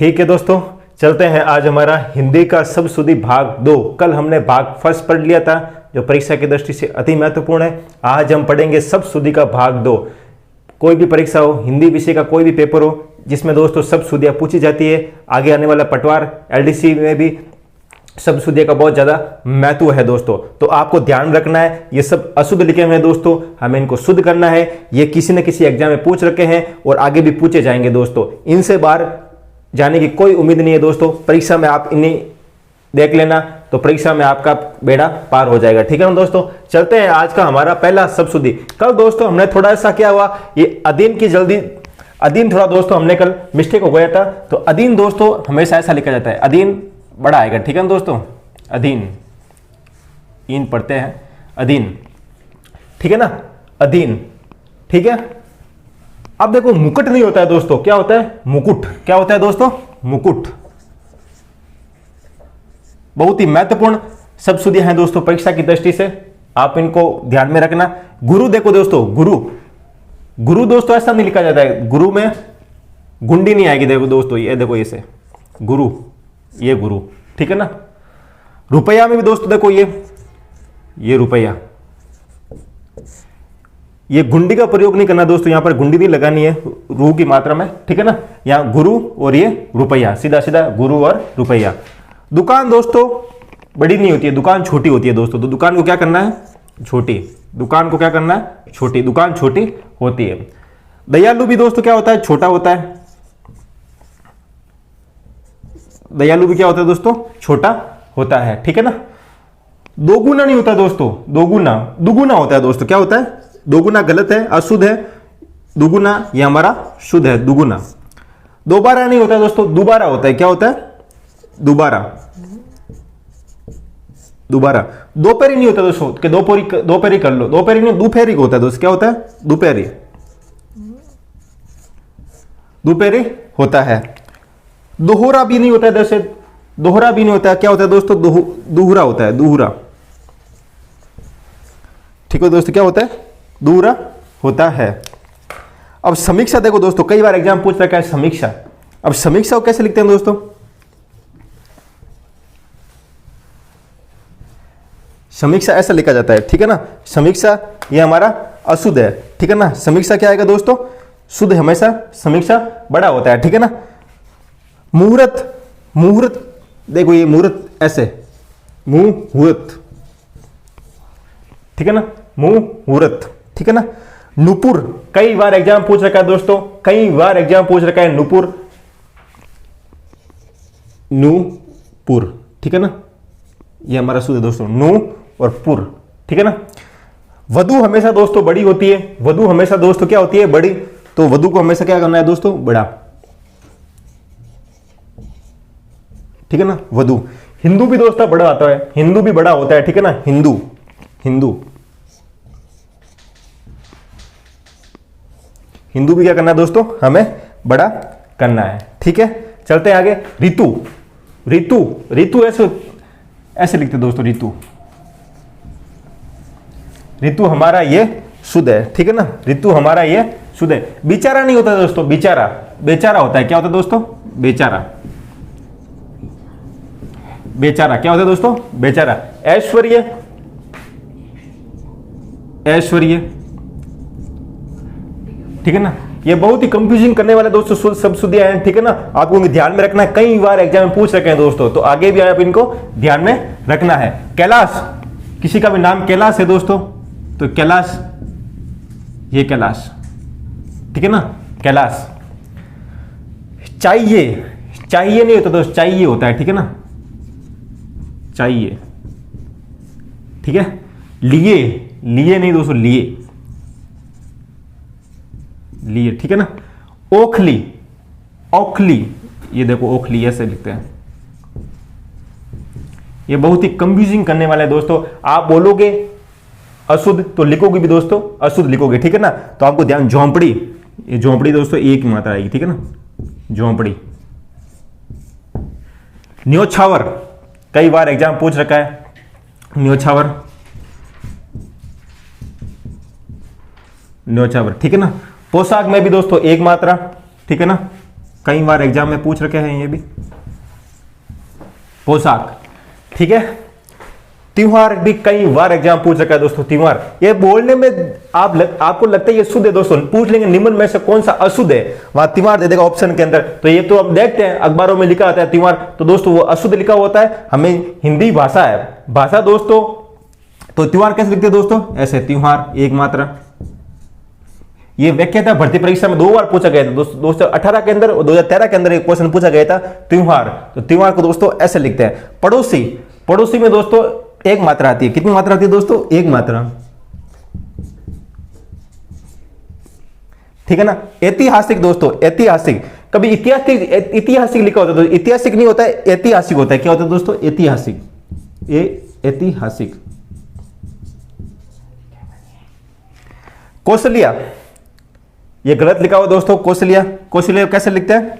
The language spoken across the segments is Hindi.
ठीक है दोस्तों, चलते हैं। आज हमारा हिंदी का शब्दशुद्धि भाग 2। कल हमने भाग फर्स्ट पढ़ लिया था जो परीक्षा की दृष्टि से अति महत्वपूर्ण है। आज हम पढ़ेंगे शब्दशुद्धि का भाग 2। कोई भी परीक्षा हो, हिंदी विषय का कोई भी पेपर हो जिसमें दोस्तों शब्दशुद्धियाँ पूछी जाती है, आगे आने वाला पटवार एलडीसी में भी शब्दशुद्धि का बहुत ज़्यादा महत्व है दोस्तों। तो आपको ध्यान रखना है, ये सब अशुद्ध लिखे हुए हैं दोस्तों, हमें इनको शुद्ध करना है। ये किसी न किसी एग्जाम में पूछ रखे हैं और आगे भी पूछे जाएंगे दोस्तों। इनसे बाहर जाने की कोई उम्मीद नहीं है दोस्तों। परीक्षा में आप इन्हें देख लेना तो परीक्षा में आपका बेड़ा पार हो जाएगा। ठीक है ना दोस्तों, चलते हैं। आज का हमारा पहला शब्दशुद्धि। कल दोस्तों हमने थोड़ा सा क्या हुआ, ये अधीन की जल्दी अधीन थोड़ा दोस्तों हमने कल मिस्टेक हो गया था। तो अधीन दोस्तों हमेशा ऐसा लिखा जाता है, अधीन बड़ा आएगा। ठीक है ना दोस्तों, अधीन इन पढ़ते हैं अधीन, ठीक है ना, अधीन। ठीक है, अब देखो मुकुट नहीं होता है दोस्तों, क्या होता है? मुकुट। क्या होता है दोस्तों? मुकुट। बहुत ही महत्वपूर्ण शब्दशुद्धियां हैं दोस्तों परीक्षा की दृष्टि से, आप इनको ध्यान में रखना। गुरु देखो दोस्तों, गुरु गुरु दोस्तों ऐसा नहीं लिखा जाता है, गुरु में गुंडी नहीं आएगी। देखो दोस्तों, ये देखो ऐसे गुरु, ये गुरु। ठीक है ना। रुपया में भी दोस्तों देखो ये रुपया, ये गुंडी का प्रयोग नहीं करना दोस्तों, यहां पर गुंडी नहीं लगानी है रू की मात्रा में। ठीक है ना, यहां गुरु और ये रुपया, सीधा सीधा गुरु और रुपया। दुकान दोस्तों बड़ी नहीं होती है, दुकान छोटी होती है दोस्तों। तो दुकान को क्या करना है? छोटी। दुकान को क्या करना है? छोटी। दुकान छोटी होती है। दयालु भी दोस्तों क्या होता है? छोटा होता है। दयालु भी क्या होता है दोस्तों? छोटा होता है। ठीक है ना। दोगुना नहीं होता दोस्तों, दोगुना दुगुना होता है दोस्तों। क्या होता है? दोगुना गलत है, अशुद्ध है। दुगुना ये हमारा शुद्ध है, दुगुना। दोबारा नहीं होता दोस्तों, दोबारा होता है। क्या होता है? दोबारा। दोबारा। दोपहरी नहीं होता दोस्तों कि दोपहरी कर लो, दोपहरी नहीं, दोपहरी को होता है दोस्तों। क्या होता है? दोपहरी। दोपहरी होता है। दोहरा भी नहीं होता है, जैसे दोहरा भी नहीं होता है। क्या होता है दोस्तों? दोहरा होता है, दोहरा। ठीक है दोस्तों, क्या होता है? दोहरा होता है। अब समीक्षा देखो दोस्तों, कई बार एग्जाम पूछ रखा है समीक्षा। अब समीक्षा को कैसे लिखते हैं दोस्तों? समीक्षा ऐसा लिखा जाता है। ठीक है ना। समीक्षा ये हमारा अशुद्ध है। ठीक है ना। समीक्षा क्या आएगा दोस्तों? शुद्ध। हमेशा समीक्षा बड़ा होता है। ठीक है ना। मुहूर्त, मुहूर्त देखो, ये मुहूर्त ऐसे, मुहूर्त। ठीक है ना, मुहूर्त। ठीक है ना। नुपुर, कई बार एग्जाम पूछ रखा है दोस्तों, कई बार एग्जाम पूछ रखा है नुपुर, नूपुर। ठीक है ना, ये हमारा शुद्ध है दोस्तों, नु और पुर। ठीक है ना। वधु हमेशा दोस्तों बड़ी होती है। वधु हमेशा दोस्तों क्या होती है? बड़ी। तो वधु को हमेशा क्या करना है दोस्तों? बड़ा। ठीक है ना, वधु। हिंदू भी दोस्तों बड़ा आता है, हिंदू भी बड़ा होता है। ठीक है ना, हिंदू, हिंदू। हिंदू भी क्या करना है दोस्तों? हमें बड़ा करना है। ठीक है, चलते हैं आगे। ऋतु, ऋतु, ऋतु ऐसे लिखते दोस्तों, ऋतु। ऋतु हमारा ये शुद्ध है। ठीक है ना, ऋतु हमारा ये शुद्ध है। बेचारा नहीं होता दोस्तों, बेचारा, बेचारा होता है। क्या होता है दोस्तों? बेचारा, बेचारा। क्या होता है दोस्तों? बेचारा। ऐश्वर्य, ऐश्वर्य। ठीक है ना। ये बहुत ही कंफ्यूजिंग करने वाले दोस्तों शब्दशुद्धियां हैं। ठीक है ना, आपको ध्यान में रखना है, कई बार एग्जाम में पूछ रखे हैं दोस्तों, तो आगे भी आप इनको ध्यान में रखना है। कैलाश, किसी का भी नाम कैलाश है दोस्तों, तो कैलाश, ये कैलाश। ठीक है ना, कैलाश। चाहिए, चाहिए नहीं होता दोस्तों, चाहिए होता है। ठीक है ना, चाहिए। ठीक है। लिए, लिए नहीं दोस्तों, लिए, लिए। ठीक है ना। ओखली, ओखली, ये देखो ओखली ऐसे लिखते हैं। ये बहुत ही कंफ्यूजिंग करने वाला है दोस्तों। आप बोलोगे अशुद्ध तो लिखोगे भी दोस्तों अशुद्ध लिखोगे। ठीक है ना, तो आपको ध्यान। झोंपड़ी, ये झोंपड़ी दोस्तों एक मात्रा आएगी। ठीक है ना, झोंपड़ी। न्योछावर, कई बार एग्जाम पूछ रखा है न्योछावर, न्योछावर। ठीक है ना। पोशाक में भी दोस्तों एक मात्रा। ठीक है ना, कई बार एग्जाम में पूछ रखे हैं ये भी। पोशाक, ठीक है। त्योहार भी कई बार एग्जाम पूछ रखा है दोस्तों। त्योहार ये बोलने में आपको लगता है ये शुद्ध है दोस्तों, पूछ लेंगे निम्न में से कौन सा अशुद्ध है, वहां त्योहार दे देगा ऑप्शन के अंदर। तो ये तो अब देखते हैं अखबारों में लिखा आता है त्योहार, तो दोस्तों वो अशुद्ध लिखा होता है। हमें हिंदी भाषा है भाषा दोस्तों, तो त्योहार कैसे लिखते हैं दोस्तों, ऐसे त्योहार एक मात्रा। ये व्याख्या भर्ती परीक्षा में 2 बार पूछा गया था दोस्तों, 2018 के अंदर और 2013 के अंदर एक क्वेश्चन पूछा गया था त्योहार। तो त्योहार को दोस्तों ऐसे लिखते हैं। पड़ोसी, पड़ोसी में दोस्तों एक मात्रा आती है। कितनी मात्रा आती है दोस्तों, एक मात्रा, ठीक है ना। ऐतिहासिक दोस्तों, ऐतिहासिक, कभी ऐतिहासिक लिखा होता है तो ऐतिहासिक नहीं होता है, ऐतिहासिक होता है। क्या होता है दोस्तों, ऐतिहासिक, ऐतिहासिक। कौशल्या, ये गलत लिखा हुआ दोस्तों, कौशल्या, कौशल्या कैसे लिखते हैं,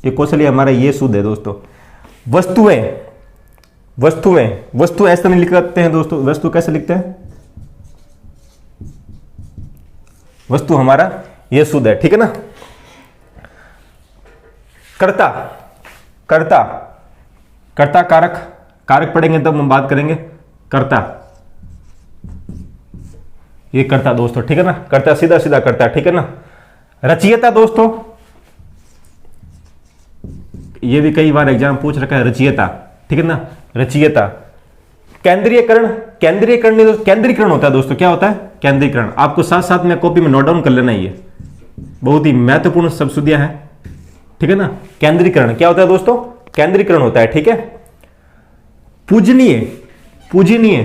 ये कौशल्या हमारा ये शुद्ध है दोस्तों। वस्तुएं, वस्तुएं, वस्तु ऐसे नहीं लिखते हैं दोस्तों, वस्तु कैसे लिखते हैं, वस्तु हमारा ये शुद्ध है, ठीक है ना। कर्ता, कर्ता, कर्ता कारक, कारक पढ़ेंगे तब हम बात करेंगे। कर्ता, ये कर्ता दोस्तों, ठीक है ना, कर्ता सीधा सीधा करता है, ठीक है ना। रचयिता दोस्तों, ये भी कई बार एग्जाम पूछ रखा है, रचयिता, ठीक है ना, रचयिता। केंद्रीयकरण, केंद्रीयकरण नहीं दोस्तों, केंद्रीकरण होता है दोस्तों। क्या होता है, केंद्रीकरण। आपको साथ साथ में कॉपी में नोट डाउन कर लेना, ये बहुत ही महत्वपूर्ण शब्दसुदियां हैं, ठीक है ना। केंद्रीकरण क्या होता है दोस्तों, केंद्रीकरण होता है, ठीक है। पूजनीय, पूजनीय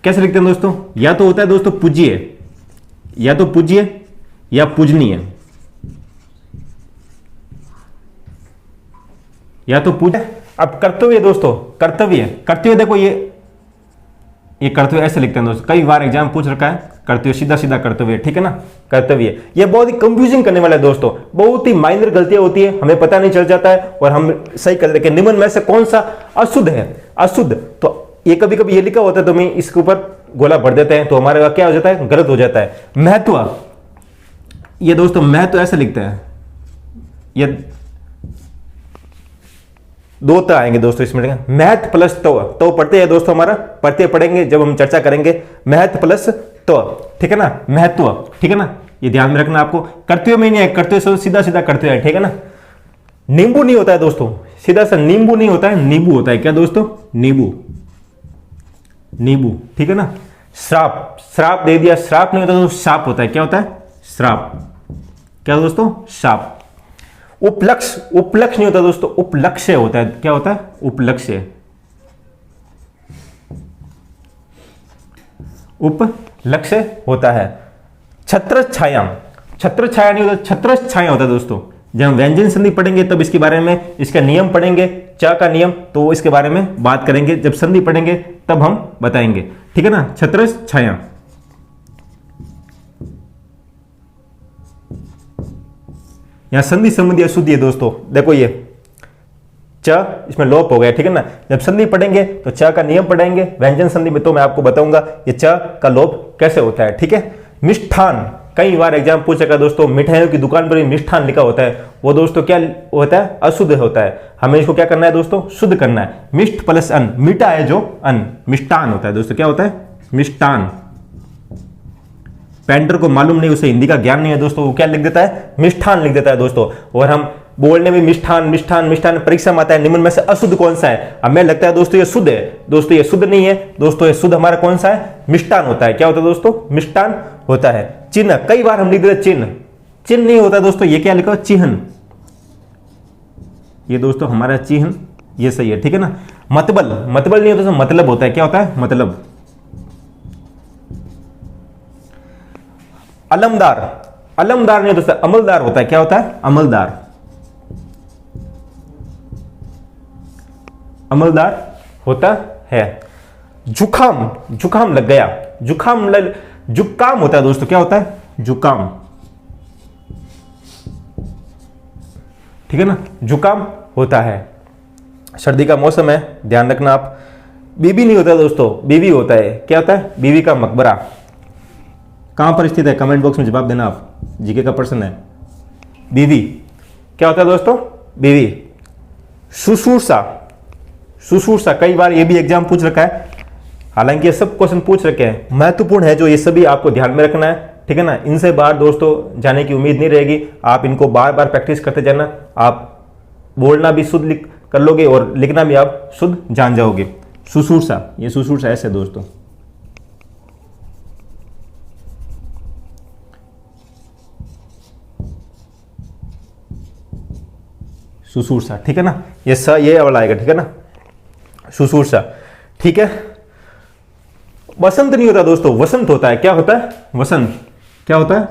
कैसे लिखते हैं दोस्तों, या तो होता है दोस्तों पूज्य, या तो पूज्य या पूजनीय, या तो पूज। अब कर्तव्य दोस्तों, कर्तव्य, कर्तव्य देखो ये कर्तव्य ऐसे लिखते हैं दोस्तों, कई बार एग्जाम पूछ रखा है कर्तव्य, सीधा सीधा कर्तव्य, ठीक है ना, कर्तव्य। ये बहुत ही कंफ्यूजिंग करने वाला है दोस्तों, बहुत ही माइनर गलतियां होती है, हमें पता नहीं चल जाता है और हम सही कर देते हैं। निम्न में से कौन सा अशुद्ध है, अशुद्ध, तो ये कभी कभी ये लिखा होता है तो हम इसके ऊपर गोला भर देते हैं, तो हमारे क्या हो जाता है, गलत हो जाता है। महत्व, ये दोस्तों महत्व ऐसे लिखते हैं, ये 2 त आएंगे दोस्तों इसमें, महत्व प्लस तो पढ़ते हैं दोस्तों, हमारा पढ़ते पढ़ेंगे जब हम चर्चा करेंगे, महत्व प्लस तो, ठीक है ना, महत्व, ठीक है ना, ये ध्यान में रखना आपको। कर्तव्य में नहीं है, कर्तव्य सीधा सीधा कर्तव्य है, ठीक है ना। नींबू नहीं होता है दोस्तों, सीधा सा नींबू नहीं होता है, नींबू होता है। क्या दोस्तों, नींबू, नींबू, ठीक है ना। श्राप, श्राप दे दिया, श्राप नहीं होता तो शाप होता है। क्या होता है, श्राप, क्या दोस्तों, शाप। उपलक्ष्य, उपलक्ष्य नहीं होता दोस्तों, उपलक्ष्य होता है। क्या होता है, उपलक्ष्य, उपलक्ष्य होता है। छत्र छाया, छत्र छाया नहीं होता, छत्र छाया होता है दोस्तों। जब हम व्यंजन संधि पढ़ेंगे तब इसके बारे में, इसका नियम पढ़ेंगे, च का नियम, तो इसके बारे में बात करेंगे। जब संधि पढ़ेंगे तब हम बताएंगे, ठीक है ना। छत्र छाया, यहां संधि संबंधी अशुद्धि है दोस्तों, देखो ये च इसमें लोप हो गया, ठीक है ना। जब संधि पढ़ेंगे तो च का नियम पढ़ेंगे, व्यंजन संधि में तो मैं आपको बताऊंगा ये च का लोप कैसे होता है, ठीक है। मिष्ठान, कई बार एग्जाम पूछेगा दोस्तों, मिठाइयों की दुकान पर भी मिष्ठान लिखा होता है, वो दोस्तों क्या होता है, अशुद्ध होता है। हमें इसको क्या करना है दोस्तों, शुद्ध करना है। मिष्ट प्लस अन्न, मीठा है जो अन्न, मिष्टान होता है दोस्तों। क्या होता है, मिष्टान। पेंटर को मालूम नहीं, उसे हिंदी का ज्ञान नहीं है दोस्तों, वो क्या लिख देता है, मिष्ठान लिख देता है दोस्तों। और हम बोलने में मिष्ठान मिष्ठान मिष्ठान, परीक्षा में आता है निम्न में से अशुद्ध कौन सा है। अब मैं लगता है दोस्तों ये शुद्ध है, दोस्तों ये शुद्ध नहीं है दोस्तों, ये शुद्ध हमारा कौन सा है, मिष्टान होता है। क्या होता है दोस्तों, मिष्टान होता है। चिन्ह, कई बार हम लिख देते चिन्ह, चिन्ह नहीं होता दोस्तों, ये क्या लिखा, चिन्ह, ये दोस्तों हमारा चिन्ह, ये सही है, ठीक है ना। मतबल, मतबल नहीं होता, मतलब होता है। क्या होता है, मतलब। अलमदार, अलमदार नहीं होता, अमलदार होता है। क्या होता है, अमलदार, अमलदार होता है। जुखाम, जुखाम लग गया, जुखाम जुकाम होता है दोस्तों। क्या होता है, जुकाम, ठीक है ना, जुकाम होता है। सर्दी का मौसम है, ध्यान रखना आप। बीबी नहीं होता दोस्तों, बीबी होता है। क्या होता है, बीबी का मकबरा, कहाँ पर स्थित है, कमेंट बॉक्स में जवाब देना। आप जीके का प्रश्न है। बीवी क्या होता है दोस्तों, बीवी। शुश्रूषा, शुश्रूषा कई बार ये भी एग्जाम पूछ रखा है, हालांकि ये सब क्वेश्चन पूछ रखे हैं, महत्वपूर्ण है जो ये सभी आपको ध्यान में रखना है, ठीक है ना। इनसे बाहर दोस्तों जाने की उम्मीद नहीं रहेगी, आप इनको बार बार प्रैक्टिस करते जाना, आप बोलना भी शुद्ध लिख कर लोगे और लिखना भी आप शुद्ध जान जाओगे। शुश्रूषा, ये शुश्रूषा ऐसे दोस्तों। शुश्रूषा, ठीक है ना, ये स ये वाला आएगा, ठीक है ना, शुश्रूषा, ठीक है। वसंत नहीं होता दोस्तों, वसंत होता है। क्या होता है, वसंत। क्या होता है,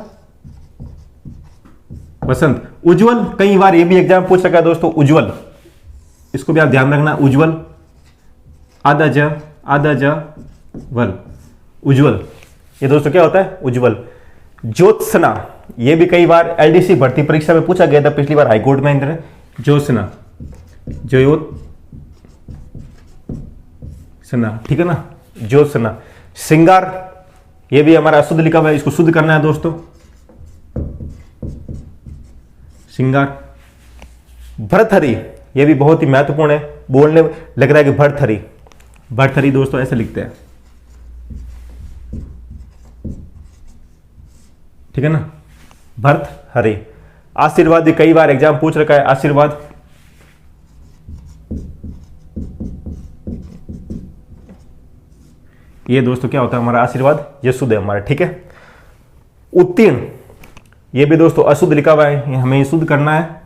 वसंत। उज्जवल, कई बार ये भी एग्जाम पूछ सका दोस्तों, उज्जवल, इसको भी आप ध्यान रखना। उज्जवल, आधा ज वल, उज्जवल, ये दोस्तों क्या होता है, उज्जवल। ज्योत्सना, ये भी कई बार एलडीसी भर्ती परीक्षा में पूछा गया था, पिछली बार हाईकोर्ट में इंद्र। ज्योत्सना, ज्योत्सना, ठीक है ना, ज्योत्सना। श्रृंगार, ये भी हमारा अशुद्ध लिखा हुआ है, इसको शुद्ध करना है दोस्तों। श्रृंगार। भर्तहरि, ये भी बहुत ही महत्वपूर्ण है, बोलने में लग रहा है कि भर्तहरि, भर्तहरि दोस्तों ऐसे लिखते हैं, ठीक है ना, भर्तहरि। आशीर्वाद भी कई बार एग्जाम पूछ रखा है, आशीर्वाद। ये दोस्तों क्या होता है हमारा आशीर्वाद, ये शुद्ध है हमारा, ठीक है। उत्तीर्ण, ये भी दोस्तों अशुद्ध लिखा हुआ है, हमें शुद्ध करना है।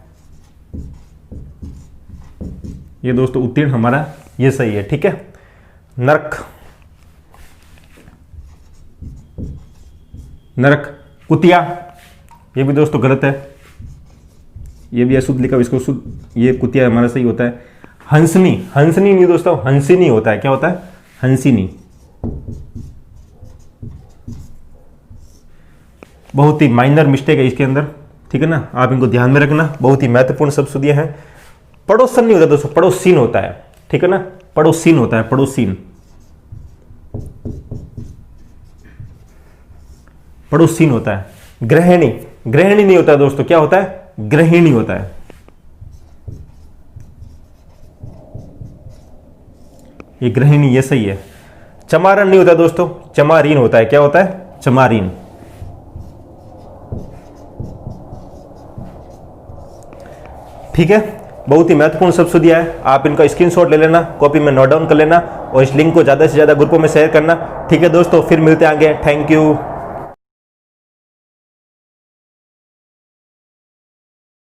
ये दोस्तों उत्तीर्ण हमारा ये सही है, ठीक है। नरक, नरक। कुतिया, ये भी दोस्तों गलत है, ये भी अशुद्ध लिखा हुआ, इसको शुद्ध, ये कुतिया हमारा सही होता है। हंसनी, हंसनी नहीं दोस्तों, हंसिनी होता है। क्या होता है, हंसिनी। बहुत ही माइनर मिस्टेक है इसके अंदर, ठीक है ना, आप इनको ध्यान में रखना, बहुत ही महत्वपूर्ण शब्द सुधियां हैं। पड़ोसन नहीं होता दोस्तों, पड़ोसीन होता है, ठीक है ना, पड़ोसीन होता है, पड़ोसीन, पड़ोसीन होता है। गृहिणी, गृहिणी नहीं होता दोस्तों, क्या होता है, गृहिणी होता है। ये गृहिणी, ये सही है। चमारण नहीं होता दोस्तों, चमारीन होता है। क्या होता है, चमारीन। ठीक है, बहुत ही महत्वपूर्ण शब्द दिया है, आप इनका स्क्रीनशॉट ले लेना, कॉपी में नोट डाउन कर लेना और इस लिंक को ज़्यादा से ज़्यादा ग्रुपों में शेयर करना। ठीक है दोस्तों, फिर मिलते हैं आगे, थैंक यू।